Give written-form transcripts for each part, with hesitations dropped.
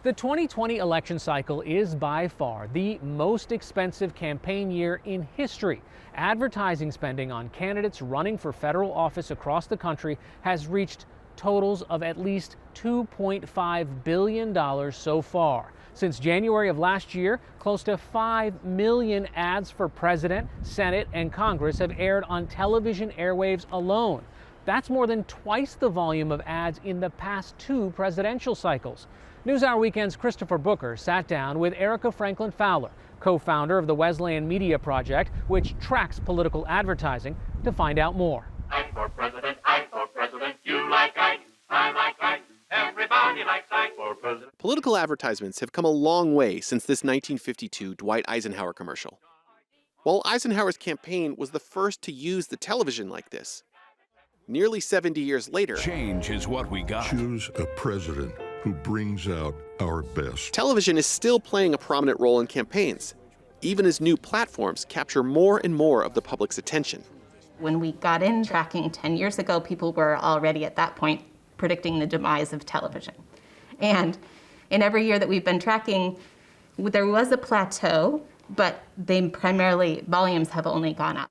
The 2020 election cycle is by far the most expensive campaign year in history. Advertising spending on candidates running for federal office across the country has reached totals of at least $2.5 billion so far. Since January of last year, close to 5 million ads for president, Senate, and Congress have aired on television airwaves alone. That's more than twice the volume of ads in the past 2 presidential cycles. NewsHour Weekend's Christopher Booker sat down with Erica Franklin Fowler, co-founder of the Wesleyan Media Project, which tracks political advertising, to find out more. Ike for president, you like Ike, I like Ike, everybody likes Ike for president. Political advertisements have come a long way since this 1952 Dwight Eisenhower commercial. While Eisenhower's campaign was the first to use the television like this, nearly 70 years later, change is what we got. Choose a president who brings out our best. Television is still playing a prominent role in campaigns, even as new platforms capture more and more of the public's attention. When we got in tracking 10 years ago, people were already at that point predicting the demise of television. And in every year that we've been tracking, there was a plateau, but volumes have only gone up.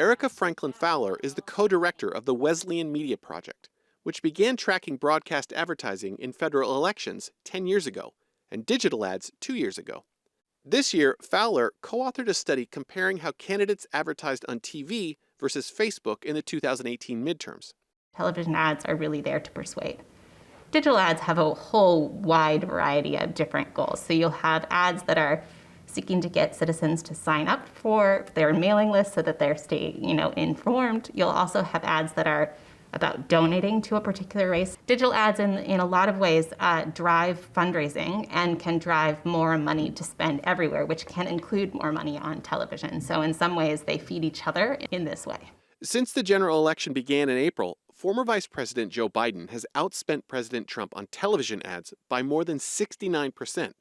Erica Franklin Fowler is the co-director of the Wesleyan Media Project, which began tracking broadcast advertising in federal elections 10 years ago and digital ads 2 years ago. This year, Fowler co-authored a study comparing how candidates advertised on TV versus Facebook in the 2018 midterms. Television ads are really there to persuade. Digital ads have a whole wide variety of different goals. So you'll have ads that are seeking to get citizens to sign up for their mailing list so that they're informed. You'll also have ads that are about donating to a particular race. Digital ads in a lot of ways drive fundraising and can drive more money to spend everywhere, which can include more money on television. So in some ways, they feed each other in this way. Since the general election began in April, former Vice President Joe Biden has outspent President Trump on television ads by more than 69%.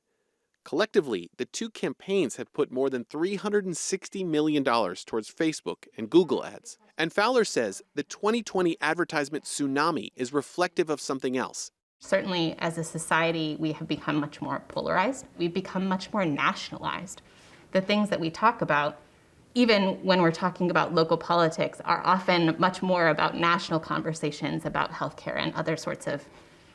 Collectively, the 2 campaigns have put more than $360 million towards Facebook and Google ads. And Fowler says the 2020 advertisement tsunami is reflective of something else. Certainly, as a society, we have become much more polarized. We've become much more nationalized. The things that we talk about, even when we're talking about local politics, are often much more about national conversations about healthcare and other sorts of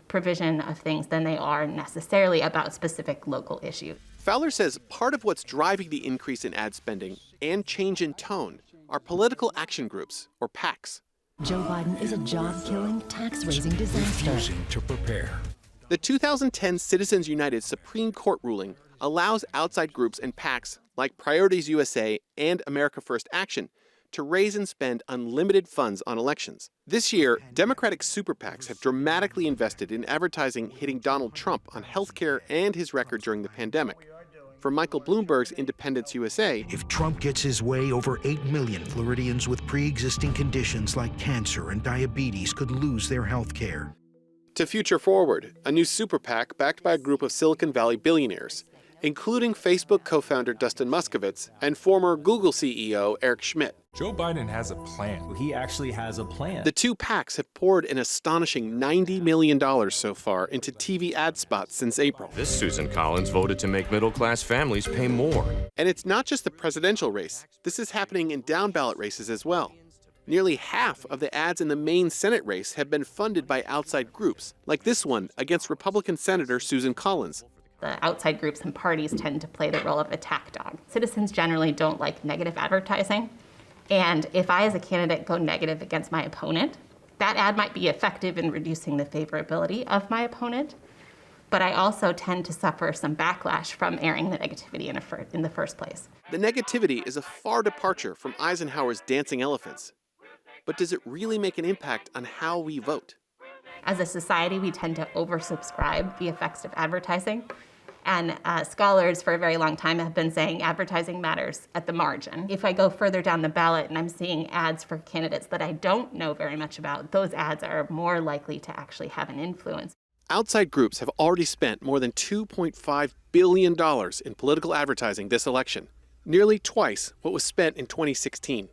provision of things than they are necessarily about specific local issues. Fowler says part of what's driving the increase in ad spending and change in tone are political action groups, or PACs. Joe Biden is a job-killing, tax-raising disaster. Refusing to prepare. The 2010 Citizens United Supreme Court ruling allows outside groups and PACs like Priorities USA and America First Action to raise and spend unlimited funds on elections. This year, Democratic super PACs have dramatically invested in advertising hitting Donald Trump on healthcare and his record during the pandemic. From Michael Bloomberg's Independence USA, if Trump gets his way, over 8 million Floridians with pre-existing conditions like cancer and diabetes could lose their health care. To Future Forward, a new super PAC backed by a group of Silicon Valley billionaires, including Facebook co-founder Dustin Moskovitz and former Google CEO Eric Schmidt. Joe Biden has a plan. He actually has a plan. The 2 PACs have poured an astonishing $90 million so far into TV ad spots since April. This Susan Collins voted to make middle-class families pay more. And it's not just the presidential race. This is happening in down-ballot races as well. Nearly half of the ads in the main Senate race have been funded by outside groups, like this one against Republican Senator Susan Collins. The outside groups and parties tend to play the role of attack dog. Citizens generally don't like negative advertising. And if I, as a candidate, go negative against my opponent, that ad might be effective in reducing the favorability of my opponent. But I also tend to suffer some backlash from airing the negativity in the first place. The negativity is a far departure from Eisenhower's dancing elephants. But does it really make an impact on how we vote? As a society, we tend to oversubscribe the effects of advertising. And scholars for a very long time have been saying advertising matters at the margin. If I go further down the ballot and I'm seeing ads for candidates that I don't know very much about, those ads are more likely to actually have an influence. Outside groups have already spent more than $2.5 billion in political advertising this election, nearly twice what was spent in 2016.